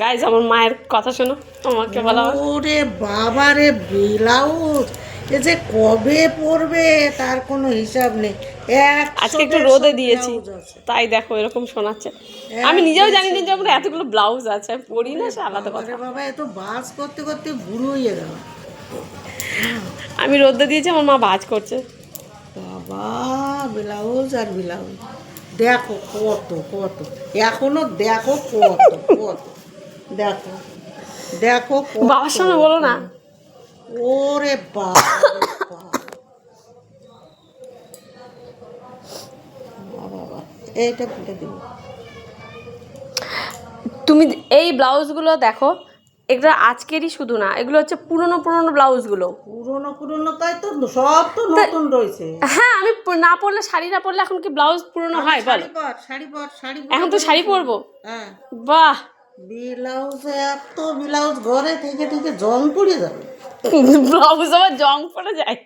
Guys আমার মায়ের কথা শোনো, আমাকে বলা ওরে বাবা রে, ব্লাউজ এ যে কবে পরবে তার কোনো হিসাব নেই। আজকে একটু রোদে দিয়েছি তাই দেখো এরকম শোনাচ্ছে। আমি নিজেও জানি না যে আমার এতগুলো ব্লাউজ আছে, আমি পরি না, সে আলাদা কথা। বাবা এত বাস করতে করতে বুড়ো হয়ে গেল। আমি রোদে দিয়েছি, আমার মা ভাঁজ করছে। বাবা ব্লাউজ আর ব্লাউজ দেখো কত কত, এখনো দেখো কত কত, দেখো দেখো বাবার সামনে বলো না। ওরে বাবা বাবা, এইটা ফেলে দিব। তুমি এই ব্লাউজগুলো দেখো, এগুলো আজকেরই শুধু না, এগুলো হচ্ছে পুরনো পুরনো ব্লাউজগুলো। পুরনো পুরনো তাই তো, সব তো নতুন রয়েছে। হ্যাঁ, আমি না পরলে, শাড়ি না পরলে এখন কি ব্লাউজ পুরনো হয় বলো? শাড়ি পর শাড়ি, এখন তো শাড়ি পরবো। হ্যাঁ বাহ, ব্লাউজ, এত ব্লাউজ ঘরে থেকে থেকে জং পড়ে যাবে। ব্লাউজ আবার জং পড়ে যায়।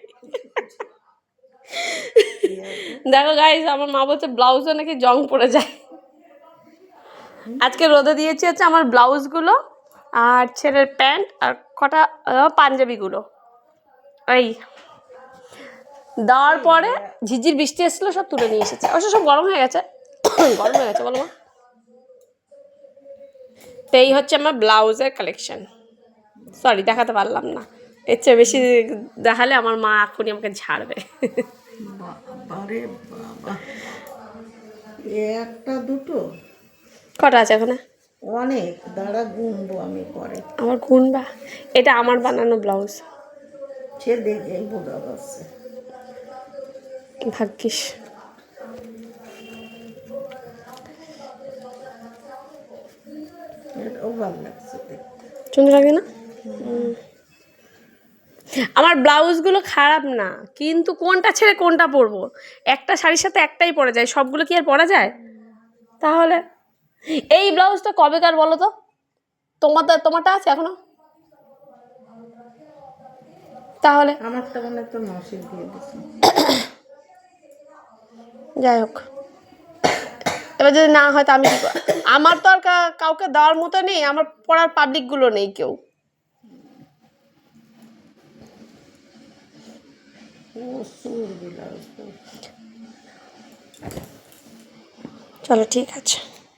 দেখো গাইস, আমার মা বলছে ব্লাউজও নাকি জং পড়ে যায়। আজকে রোদে দিয়েছি হচ্ছে আমার ব্লাউজগুলো আর ছেলের প্যান্ট আর কটা পাঞ্জাবিগুলো। এই দেওয়ার পরে ঝিঝির বৃষ্টি এসেছিলো, সব তুলে নিয়ে এসেছে, অবশ্য সব গরম হয়ে গেছে। গরম হয়ে গেছে বলো মা। তো এই হচ্ছে আমার ব্লাউজের কালেকশন। সরি, দেখাতে পারলাম না, এর চেয়ে বেশি দেখালে আমার মা এখনই আমাকে ঝাড়বে। বাবারে বাবা, একটা দুটো কটা আছে ওখানে? অনেক, দাঁড়া গুনবো আমি পরে। আমার গুনবা? এটা আমার বানানো ব্লাউজ। সে দেখেই বোঝা যাচ্ছে। ভাগ্যিস। এটাও ভালো লাগছে দেখতে। সুন্দর লাগে না? আমার ব্লাউজগুলো খারাপ না, কিন্তু কোনটা ছেড়ে কোনটা পরবো? একটা শাড়ির সাথে একটাই পরা যায়, সবগুলো কি আর পরা যায়? তাহলে এই ব্লাউজটা কবেকার বলো তো? তোমারটা আছে এখনো? তাহলে আমারটা মনে তো নসিব দিয়ে দিচ্ছে। যাই হোক, এবার যদি না হয় তো আমি কি করব? আমার তো আর কাউকে দেওয়ার মতো নেই, আমার পড়ার পাবলিকগুলো নেই কেউ। চলো ঠিক আছে।